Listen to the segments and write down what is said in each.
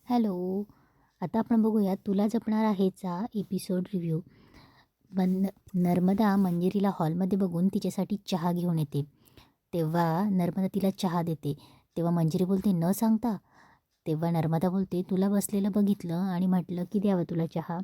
Hello. आता आपण बघूया तुला जपणार आहेचा एपिसोड रिव्ह्यू. नर्मदा मंजिरीला हॉलमध्ये बघून तिच्यासाठी चहा घेऊन येते. तेव्हा नर्मदा तिला चहा देते. तेव्हा मंजिरी बोलते न सांगता. तेव्हा नर्मदा बोलते तुला बसलेलं बघितलं आणि म्हटलं की द्यावं तुला चहा.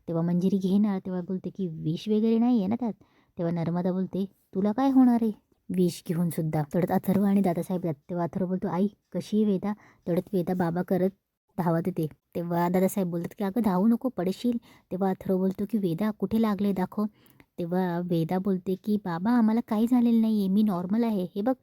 तेव्हा मंजिरी घेणार तेव्हा बोलते की विष वगैरे नाही आहे ना त्यात. तेव्हा नर्मदा बोलते तुला काय होणार आहे विष घेऊन सुद्धा. तेवढ्यात अथर्व आणि दादासाहेब येतात. तेव्हा अथर्व बोलतो आई कशी आहे वेदा. तेवढ्यात वेदा बाबा करत धावत येते. तेव्हा दादासाहेब बोलतात की अगं धावू नको पडशील. तेव्हा अथर्व बोलतो की वेदा कुठे लागले दाखव. तेव्हा वेदा बोलते की बाबा आम्हाला काही झालेलं नाही आहे, मी नॉर्मल आहे, हे बघ.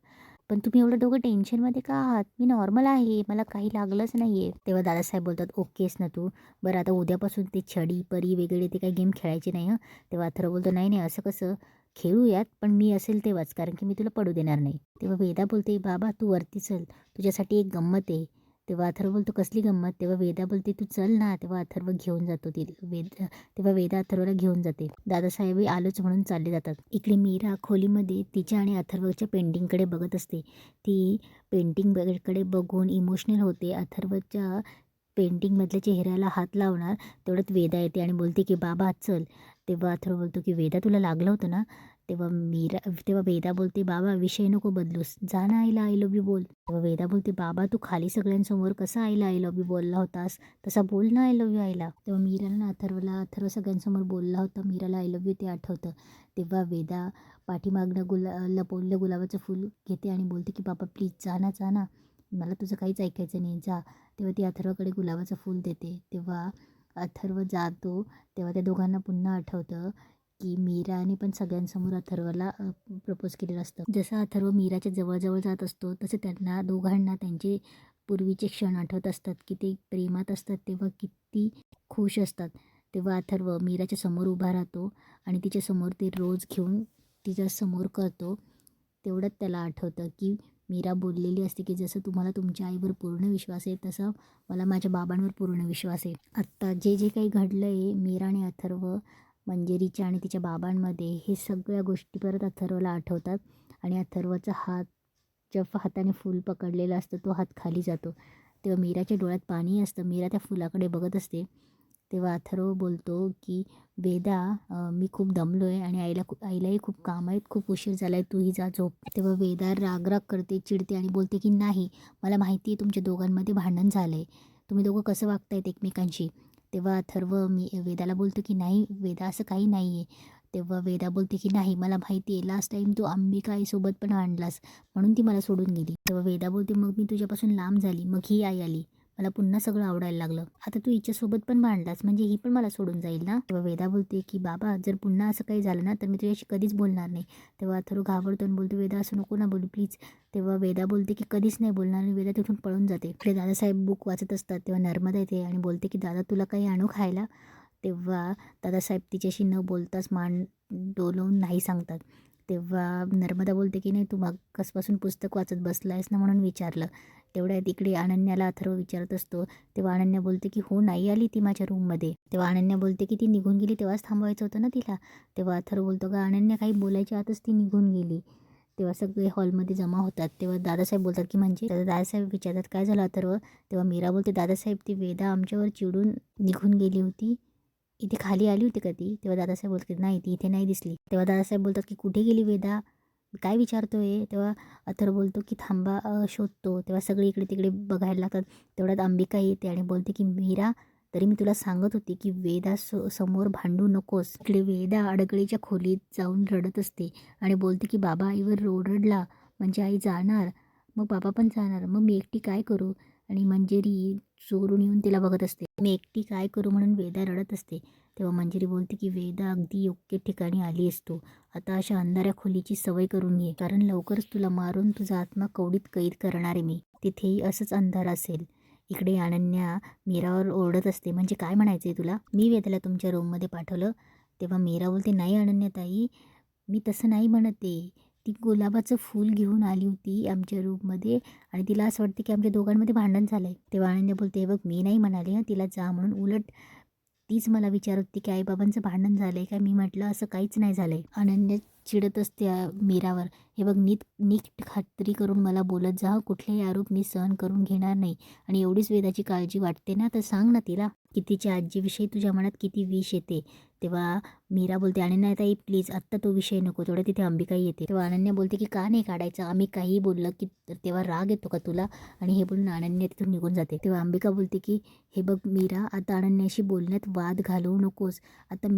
पण तुम्ही एवढं दोघं टेन्शनमध्ये का आहात, मी नॉर्मल आहे, मला काही लागलंच नाही आहे. तेव्हा दादासाहेब बोलतात ओकेस ना तू. बरं आता उद्यापासून ते छडी परी वगैरे ते काही गेम खेळायचे नाही हं. तेव्हा अथर्व बोलतो नाही नाही असं कसं, खेळूयात पण मी असेल तेव्हाच, कारण की मी तुला पडू देणार नाही. तेव्हा वेदा बोलते बाबा तू वरती चल, तुझ्यासाठी एक गंमत आहे. तेव्हा अथर्व बोलतो कसली गंमत. तेव्हा वेदा बोलते तू चल ना. तेव्हा अथर्व घेऊन जातो ती तेव्हा वेदा अथर्वला घेऊन जाते. दादासाहेब आलोच म्हणून चालले जातात. इकडे मीरा खोलीमध्ये तिच्या आणि अथर्वच्या पेंटिंगकडे बघत असते. ती पेंटिंगकडे बघून इमोशनल होते. अथर्वच्या पेंटिंगमधल्या चेहऱ्याला हात लावणार तेवढ्यात वेदा येते आणि बोलते की बाबा चल. तेव्हा अथर्व बोलतो की वेदा तुला लागलं होतं ना. तेव्हा वेदा बोलते बाबा विषय नको बदलूस, जा ना आईला आय लव्ह यू बोल. तेव्हा वेदा बोलते बाबा तू खाली सगळ्यांसमोर कसा आईला आय लव्ह यू बोलला होतास, तसा बोल ना आय लव्ह यू आईला. तेव्हा मीराला ना अथर्व सगळ्यांसमोर बोलला होता मीराला आय लव्ह यू ते आठवतं. तेव्हा वेदा पाठीमागनं लपवलेलं गुलाबाचं फूल घेते आणि बोलते की बाबा प्लीज जा ना, मला तुझं काहीच ऐकायचं नाही, जा. तेव्हा ती अथर्वकडे गुलाबाचं फूल देते. तेव्हा अथर्व जातो. तेव्हा त्या दोघांना पुन्हा आठवतं की मीराने पण सगळ्यांसमोर अथर्वला प्रपोज केलेलं असतं. जसं अथर्व मीराच्या जवळजवळ जात असतो तसं त्यांना दोघांना त्यांचे पूर्वीचे क्षण आठवत असतात की ते प्रेमात असतात तेव्हा किती खुश असतात. तेव्हा अथर्व मीराच्या समोर उभा राहतो आणि तिच्यासमोर ते रोज घेऊन तिच्यासमोर करतो. तेवढ्यात त्याला आठवतं की मीरा बोललेली असते की जसं तुम्हाला तुमच्या आईवर पूर्ण विश्वास आहे तसं मला माझ्या बाबांवर पूर्ण विश्वास आहे. आत्ता जे जे काही घडलं आहे मीरा आणि अथर्व, मंजिरीच्या आणि तिच्या बाबांमध्ये, हे सगळ्या गोष्टी परत अथर्वला आठवतात आणि अथर्वचा हात जेव्हा हाताने फूल पकडलेला असतं तो हात खाली जातो. तेव्हा मीराच्या डोळ्यात पाणी असतं. मीरा त्या फुलाकडे बघत असते. तेव्हा अथर्व बोलतो की वेदा मी खूप दमलो आहे आणि आईलाही खूप काम आहेत, खूप उशीर झाला आहे, तूही जा झोप. तेव्हा वेदा राग करते, चिडते आणि बोलते की नाही, मला माहिती आहे तुमच्या दोघांमध्ये भांडण झालं आहे, तुम्ही दोघं कसं वागतायत एकमेकांशी. तेव्हा अथर्व वेदाला बोलतो की नाही वेदा असं काही नाही आहे. तेव्हा वेदा बोलते की नाही मला माहिती आहे, लास्ट टाईम तू अंबिका आईसोबत पण आणलास म्हणून ती मला सोडून गेली. तेव्हा वेदा बोलते मग मी तुझ्यापासून लांब झाली, मग ही आई आली, मला पुन्हा सगळं आवडायला लागलं. आता तू हिच्यासोबत पण भांडलास म्हणजे ही पण मला सोडून जाईल ना. तेव्हा वेदा बोलते की बाबा जर पुन्हा असं काही झालं ना तर मी तुझ्याशी कधीच बोलणार नाही. तेव्हा अथर्व घाबरतो आणि बोलतो वेदा असं नको ना बोलू प्लीज. तेव्हा वेदा बोलते की कधीच नाही बोलणार आणि वेदा तिथून पळून जाते. इकडे दादासाहेब बुक वाचत असतात तेव्हा नर्मदा येते आणि बोलते की दादा तुला काही आणू खायला. तेव्हा दादासाहेब तिच्याशी न बोलताच मान डोलवून नाही सांगतात. तेव्हा नर्मदा बोलते की नाही तू मागपासून पुस्तक वाचत बसला आहेस ना म्हणून विचारलं. तेवढ्यात इकडे अनन्याला अथर्व विचारत असतो. तेव्हा अनन्या बोलते की हो नाही आली ती माझ्या रूममध्ये. तेव्हा अनन्या बोलते की ती निघून गेली तेव्हाच थांबवायचं होतं ना तिला. तेव्हा अथर्व बोलतो का अनन्या काही बोलायच्या आतच ती निघून गेली. तेव्हा सगळे हॉलमध्ये जमा होतात. तेव्हा दादासाहेब बोलतात की म्हणजे. तर दादासाहेब विचारतात काय झालं अथर्व. तेव्हा मीरा बोलते दादासाहेब ती वेदा आमच्यावर चिडून निघून गेली होती, इथे खाली आली होती का ती. तेव्हा दादासाहेब बोलतात नाही ती इथे नाही दिसली. तेव्हा दादासाहेब बोलतात की कुठे गेली वेदा, काय विचारतोय. तेव्हा अथर्व बोलतो की थांबा शोधतो. तेव्हा सगळे इकडे तिकडे बघायला लागतात. तेवढ्यात अंबिका येते आणि बोलते की मीरा तरी मी तुला सांगत होती की वेदा समोर भांडू नकोस. इकडे वेदा अडगळीच्या खोलीत जाऊन रडत असते आणि बोलते की बाबा आईवर ओरडला म्हणजे आई जाणार, मग बाबा पण जाणार, मग मी एकटी काय करू. आणि मंजिरी चोरून येऊन तिला बघत असते. मी एकटी काय करू म्हणून वेदा रडत असते. तेव्हा मंजिरी बोलते की वेदा अगदी योग्य ठिकाणी आली असतो. आता अशा अंधाऱ्या खोलीची सवय करून घे, कारण लवकरच तुला मारून तुझा आत्मा कवडीत कैद करणार आहे मी, तिथेही असंच अंधार असेल. इकडे अनन्या मीरावर ओरडत असते म्हणजे काय म्हणायचं आहे तुला, मी वेदाला तुमच्या रूममध्ये पाठवलं. तेव्हा मीरा बोलते नाही अनन्याताई, मी तसं नाही म्हणते, ती गुलाबाचं फूल घेऊन आली होती आमच्या रूममध्ये आणि तिला असं वाटतं की आमच्या दोघांमध्ये भांडण झालं आहे. तेव्हा अनन्या बोलते बघ मी नाही म्हणाले तिला जा म्हणून, उलट तीच मला विचारत होती की आईबाबांचं भांडण झालं आहे का. मी म्हटलं असं काहीच नाही झालं आहे. अनन्या चिडत असते मीरावर. हे बघ, नीट खात्री करून मला बोलत जा, कुठलेही आरोप मी सहन करून घेणार नाही. आणि एवढीच वेदाची काळजी वाटते ना, तर सांग ना तिला की तिच्या आजीविषयी तुझ्या मनात किती विष येते. तेव्हा मीरा बोलते, अनन्या ताई प्लीज आत्ता तो विषय नको. तेवढं तिथे अंबिका येते. तेव्हा अनन्या बोलते की का नाही काढायचं, आम्ही काही बोललं की तेव्हा राग येतो का तुला. आणि हे बोलून अनन्या तिथून निघून जाते. तेव्हा अंबिका बोलते की हे बघ मीरा, आता अनन्याशी बोलण्यात वाद घालवू नकोस. आता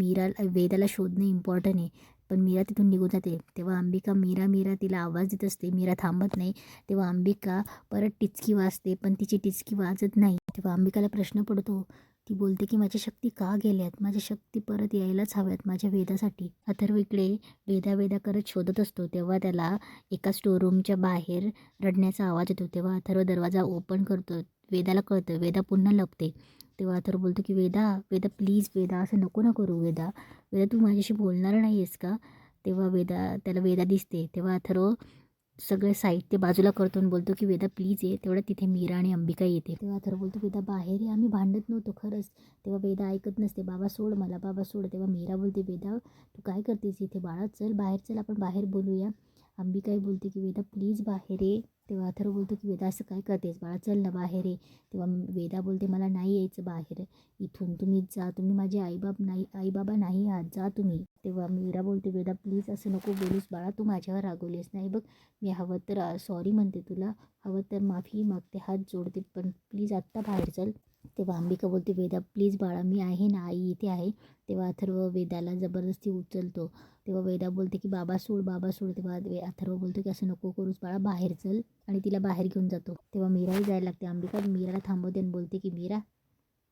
वेदाला शोधणं इम्पॉर्टंट आहे. पण मीरा तिथून निघून जाते. तेव्हा अंबिका मीरा मीरा तिला आवाज देत असते. मीरा थांबत नाही. तेव्हा अंबिका परत टिचकी वाजते, पण तिची टिचकी वाजत नाही. तेव्हा अंबिकाला प्रश्न पडतो. ती बोलते की माझ्या शक्ती का गेल्यात, माझ्या शक्ती परत यायलाच हव्यात माझ्या वेदासाठी. अथर्व इकडे वेदा करत शोधत असतो. तेव्हा त्याला एका स्टोरूमच्या बाहेर रडण्याचा आवाज येतो. तेव्हा अथर्व दरवाजा ओपन करतो. वेदाला कळतं. वेदा पुन्हा लपते. तेव्हा अथर्व बोलतो की वेदा वेदा प्लीज, वेदा असं नको ना करू. वेदा वेदा तू माझ्याशी बोलणार नाही आहेस का. तेव्हा त्याला वेदा दिसते. तेव्हा अथर्व सगळे साहित्य बाजूला करतो आणि बोलतो की वेदा प्लीज ये. तेवढं तिथे मीरा आणि अंबिका येते. तेव्हा अथर्व बोलतो वेदा बाहेर ये, आम्ही भांडत नव्हतो खरंच. तेव्हा वेदा ऐकत नसते. बाबा सोड मला, बाबा सोड. तेव्हा मीरा बोलते वेदा तू काय करतेस इथे, बाळा चल बाहेर, चल आपण बाहेर बोलूया. अंबिकाही बोलते की वेदा प्लीज बाहेर ये. तेव्हा अथर्व बोलतो की वेदा असं काय करतेस बाळा, चल ना बाहेर ये. तेव्हा वेदा बोलते मला नाही यायचं बाहेर इथून, तुम्ही जा, तुम्ही माझे आईबाबा नाही आहात, जा तुम्ही. तेव्हा मीरा बोलते वेदा प्लीज असं नको बोलूस बाळा, तू माझ्यावर रागवलीस नाही बघ, मी हवं तर सॉरी म्हणते तुला, हवं तर माफी मागते, हात जोडते, पण प्लीज आत्ता बाहेर चल. तेव्हा अंबिका बोलते वेदा प्लीज बाळा, मी आहे ना, आई इथे आहे. तेव्हा अथर्व वेदाला जबरदस्ती उचलतो. तेव्हा वेदा बोलते की बाबा सोड, बाबा सोड. तेव्हा अथर्व बोलतो की असं नको करूस बाळा, बाहेर चल. आणि तिला बाहेर घेऊन जातो. तेव्हा मीराही जायला लागते. अंबिका मीराला थांबवते आणि बोलते की मीरा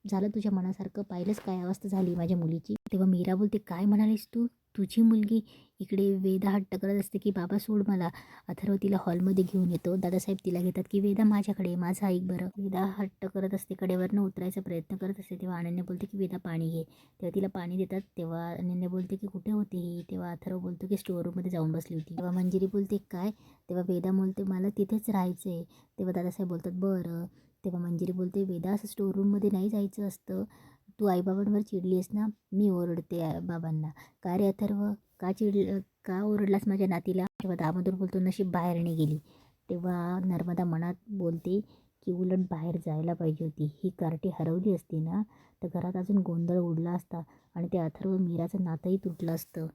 झालं तुझ्या मनासारखं, पाहिलंच काय अवस्था झाली माझ्या मुलीची. तेव्हा मीरा बोलते काय म्हणालीस तू, तुझी मुलगी. इकडे वेदा हट्ट करत असते की बाबा सोड मला. अथर्व तिला हॉलमध्ये घेऊन येतो. दादासाहेब तिला घेतात की वेदा माझ्याकडे, माझं ऐक बरं. वेदा हट्ट करत असते, कडेवरनं उतरायचा प्रयत्न करत असते. तेव्हा अनन्या बोलते की वेदा पाणी घे. तेव्हा तिला पाणी देतात. तेव्हा अनन्या बोलते की कुठे होती ही. तेव्हा अथर्व बोलतो की स्टोअररूममध्ये जाऊन बसली होती. तेव्हा मंजिरी बोलते काय. तेव्हा वेदा बोलते मला तिथेच राहायचं आहे. तेव्हा दादासाहेब बोलतात बरं. तेव्हा मंजिरी बोलते वेदा असं स्टोअररूममध्ये नाही जायचं असतं, तू आईबाबांवर चिडली आहेस ना. मी ओरडते बाबांना. का रे अथर्व, का ओरडलास माझ्या नातीला. तेव्हा दामोदर बोलतो नशीब बाहेर नाही गेली. तेव्हा नर्मदा मनात बोलते की उलट बाहेर जायला पाहिजे होती, ही कार्टी हरवली असती ना तर घरात अजून गोंधळ उडला असता आणि ते अथर्व मीराचं नातंही तुटलं असतं,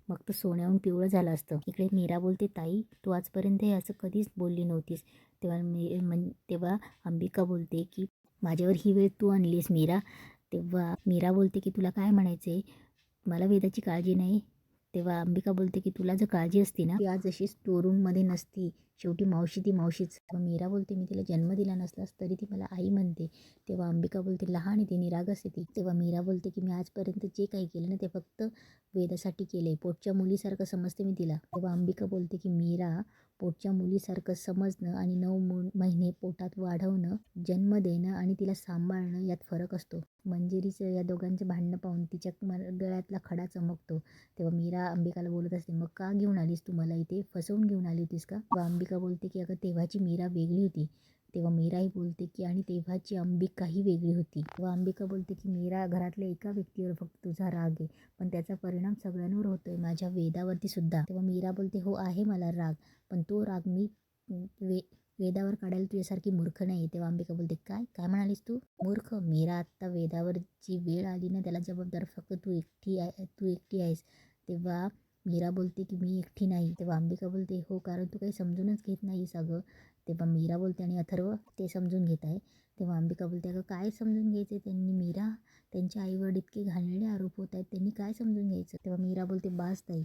मग तर सोन्याहून पिवळं झालं असतं. इकडे मीरा बोलते ताई तू आजपर्यंत हे असं कधीच बोलली नव्हतीस. तेव्हा अंबिका बोलते की माझ्यावर ही वेळ तू आणलीस मीरा. तेव्हा मीरा बोलते की तुला काय म्हणायचं, मला वेदाची काळजी नाही. तेव्हा अंबिका बोलते की तुला जर काळजी असती ना ती आज अशी स्टोरूममध्ये नसती, शेवटी मावशी ती मावशीच. तेव्हा मीरा बोलते मी तिला जन्म दिला नसलास तरी ती मला आई म्हणते. तेव्हा अंबिका बोलते लहान आहे ती, निरागस आहे ती. तेव्हा मीरा बोलते की मी आजपर्यंत जे काही केलं ना ते फक्त वेदासाठी केले, पोटच्या मुलीसारखं समजते मी तिला. तेव्हा अंबिका बोलते की मीरा पोटच्या मुलीसारखं समजणं आणि 9 महिने पोटात वाढवणं, जन्म देणं आणि तिला सांभाळणं यात फरक असतो. मंजिरीचं या दोघांचे भांडणं पाहून तिच्या गळ्यातला खडा चमकतो. तेव्हा मीरा अंबिकाला बोलत असते मग का घेऊन आलीस तू मला इथे, फसवून घेऊन आली होतीस का. व अंबिका बोलते की अगं तेव्हाची मीरा वेगळी होती. तेव्हा मीराही बोलते की आणि तेव्हाची अंबिकाही वेगळी होती. तेव्हा अंबिका बोलते की मीरा घरातल्या एका व्यक्तीवर फक्त तुझा राग आहे, पण त्याचा परिणाम सगळ्यांवर होतोय, माझ्या वेदावरती सुद्धा. तेव्हा मीरा बोलते हो आहे मला राग, पण तो राग मी वेदावर काढायला तुझ्यासारखी मूर्ख नाही. तेव्हा अंबिका बोलते काय काय म्हणालीस तू मूर्ख. मीरा आत्ता वेदावरची वेळ आली ना त्याला जबाबदार फक्त तू एकटी आहेस. तेव्हा मीरा बोलते की मी एकटी नाही. तेव्हा अंबिका बोलते हो कारण तू काही समजूनच घेत नाहीस अगं. तेव्हा मीरा बोलते आणि अथर्व ते समजून घेत आहे. तेव्हा अंबिका बोलते अगं काय समजून घ्यायचं त्यांनी मीरा, त्यांच्या आईवर इतके घाणेरडे आरोप होत आहेत, त्यांनी काय समजून घ्यायचं. तेव्हा मीरा बोलते बास ताई,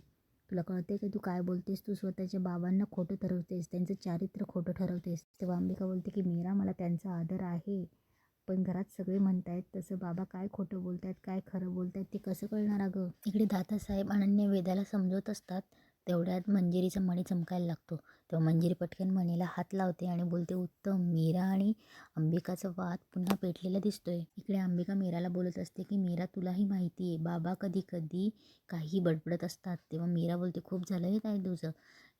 तुला कळते का तू काय बोलतेस, तू स्वतःच्या बाबांना खोटं ठरवतेस, त्यांचं चारित्र्य खोटं ठरवतेस. तेव्हा अंबिका बोलते की मीरा मला त्यांचा आदर आहे, पण घरात सगळे म्हणतायत तसं बाबा काय खोटं बोलतायत काय खरं बोलतायत ते कसं कळणार अगं. इकडे दादासाहेब अनन्या वेदाला समजवत असतात. तेवढ्यात मंजिरीचा मणी चमकायला लागतो. तेव्हा मंजिरी पटकन मणीला हात लावते आणि बोलते उत्तम. मीरा आणि अंबिकाचा वाद पुन्हा पेटलेला दिसतोय. इकडे अंबिका मीराला बोलत असते की मीरा तुलाही माहिती आहे बाबा कधी कधी काही बडबडत असतात. तेव्हा मीरा बोलते खूप झालं हे काय तुझं,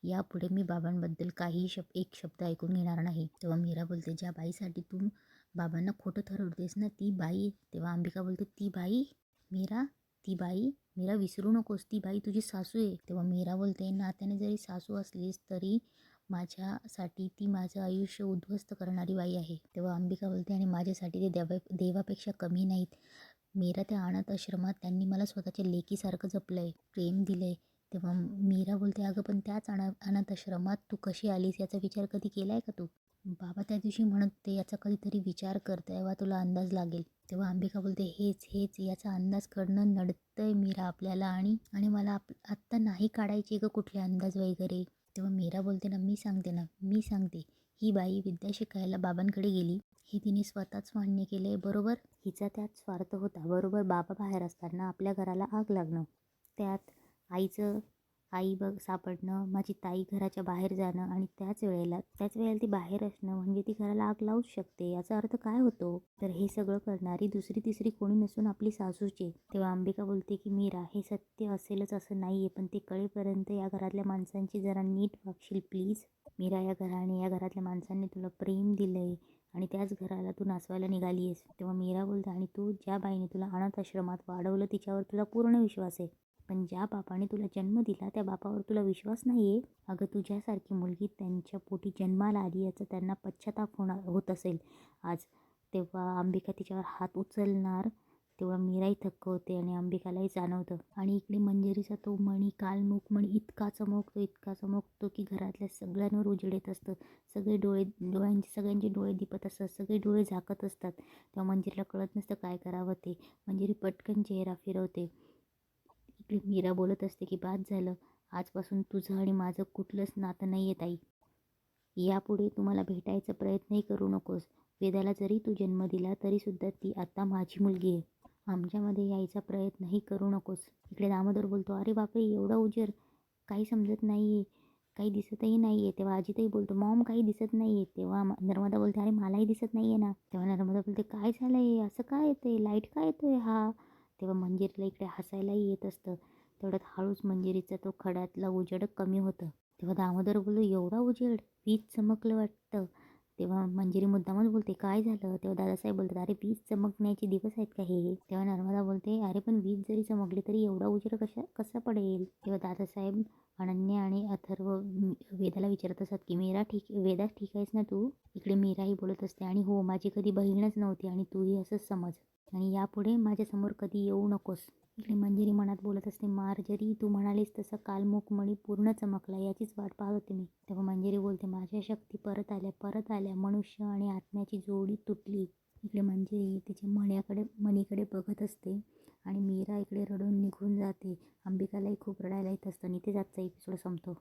यापुढे मी बाबांबद्दल काही एक शब्द ऐकून घेणार नाही. तेव्हा मीरा बोलते ज्या बाईसाठी तू बाबांना खोटं ठरवतेस ना ती बाई. तेव्हा अंबिका बोलते ती बाई मीरा, ती बाई मीरा विसरू नकोस, ती बाई तुझी सासू आहे. तेव्हा मीरा बोलते नात्याने जरी सासू असलीस तरी माझ्यासाठी ती माझं आयुष्य उद्ध्वस्त करणारी बाई आहे. तेव्हा अंबिका बोलते आणि माझ्यासाठी ते देवापेक्षा कमी नाहीत. मीरा त्या अनाथ आश्रमात त्यांनी मला स्वतःच्या लेकीसारखं जपलंय, प्रेम दिलंय. तेव्हा मीरा बोलते अगं पण त्याच अनाथ आश्रमात तू कशी आलीस याचा विचार कधी केलाय का तू? बाबा त्या दिवशी म्हणत होते याचा कधीतरी विचार कर, तेव्हा तुला अंदाज लागेल. तेव्हा अंबिका बोलते हेच याचा अंदाज करणं नडतंय मीरा आपल्याला आणि आणि मला आत्ता नाही काढायची ग कुठले अंदाज वगैरे. तेव्हा मीरा बोलते ना मी सांगते ही बाई विद्या शिकायला बाबांकडे गेली, हे तिने स्वतःच मान्य केले बरोबर. हिचा त्यात स्वार्थ होता बरोबर. बाबा बाहेर असताना आपल्या घराला आग लागणं, त्यात आई सापडणं, माझी ताई घराच्या बाहेर जाणं आणि त्याच वेळेला ती बाहेर असणं म्हणजे ती घराला आग लावूच शकते. याचा अर्थ काय होतो? तर हे सगळं करणारी दुसरी तिसरी कोणी नसून आपली सासूचे. तेव्हा अंबिका बोलते की मीरा हे सत्य असेलच असं नाहीये, पण ते कळेपर्यंत या घरातल्या माणसांची जरा नीट वागशील प्लीज. मीरा या घरातल्या माणसांनी तुला प्रेम दिलंय आणि त्याच घराला तू नासवायला निघाली आहेस. तेव्हा मीरा बोलते आणि तू ज्या बाईने तुला अनाथ आश्रमात वाढवलं तिच्यावर तुला पूर्ण विश्वास आहे, पण ज्या बापाने तुला जन्म दिला त्या बापावर तुला विश्वास नाही आहे. अगं तुझ्यासारखी मुलगी त्यांच्या पोटी जन्माला आली याचा त्यांना पश्चाताप होत असेल आज. तेव्हा अंबिका तिच्यावर हात उचलणार तेव्हा मीराही थक्क होते आणि अंबिकालाही जाणवतं. आणि इकडे मंजिरीचा तो मणी कालमुख मणी इतका चमकतो की घरातल्या सगळ्यांवर उजेड येत असतं. सगळ्यांचे डोळे दिपत असतात, सगळे डोळे झाकत असतात. तेव्हा मंजिरीला कळत नसतं काय करावं ते. मंजिरी पटकन चेहरा फिरवते. इकडे मीरा बोलत असते की बाद झालं, आजपासून तुझं आणि माझं कुठलंच नातं नाही आहे ताई. यापुढे तुम्हाला भेटायचा प्रयत्नही करू नकोस. वेदाला जरी तू जन्म दिला तरीसुद्धा ती आता माझी मुलगी आहे. आमच्यामध्ये यायचा प्रयत्नही करू नकोस. इकडे दामोदर बोलतो अरे बापरे एवढा उजेड, काही समजत नाही आहे, काही दिसतही नाही आहे. तेव्हा अजितही बोलतो मॉम काही दिसत नाही आहे. तेव्हा नर्मदा बोलते अरे मलाही दिसत नाही आहे ना. तेव्हा नर्मदा बोलते काय झालं आहे, असं काय येतं लाईट काय येतो आहे हा. तेव्हा मंजिरीला इकडे हसायलाही येत असतं. तेवढ्यात हळूच मंजिरीचा तो खड्यातला उजेड कमी होतं. तेव्हा दामोदर बोलतो एवढा उजेड, वीज चमकलं वाटतं. तेव्हा मंजिरी मुद्दामच बोलते काय झालं. तेव्हा दादासाहेब बोलतात अरे वीज चमकण्याचे दिवस आहेत का हे. तेव्हा नर्मदा बोलते अरे पण वीज जरी चमकली तरी एवढा उजेड कसा पडेल. तेव्हा दादासाहेब अनन्या आणि अथर्व वेदाला विचारत असतात की वेदा ठीक आहेस ना तू. इकडे मीराही बोलत असते आणि हो माझी कधी बहीणच नव्हती आणि तूही असंच समज आणि यापुढे माझ्यासमोर कधी येऊ नकोस. इकडे मंजिरी मनात बोलत असते मार्जरी तू म्हणालीस तसं काल मणी पूर्ण चमकला याचीच वाट पाहत होते मी. तेव्हा मंजिरी बोलते माझ्या शक्ती परत आल्या मनुष्य आणि आत्म्याची जोडी तुटली. इकडे मंजिरी तिच्या मणीकडे बघत असते आणि मीरा इकडे रडून निघून जाते. अंबिकालाही खूप रडायला येत असतं आणि इथेच आजचा एपिसोड संपतो.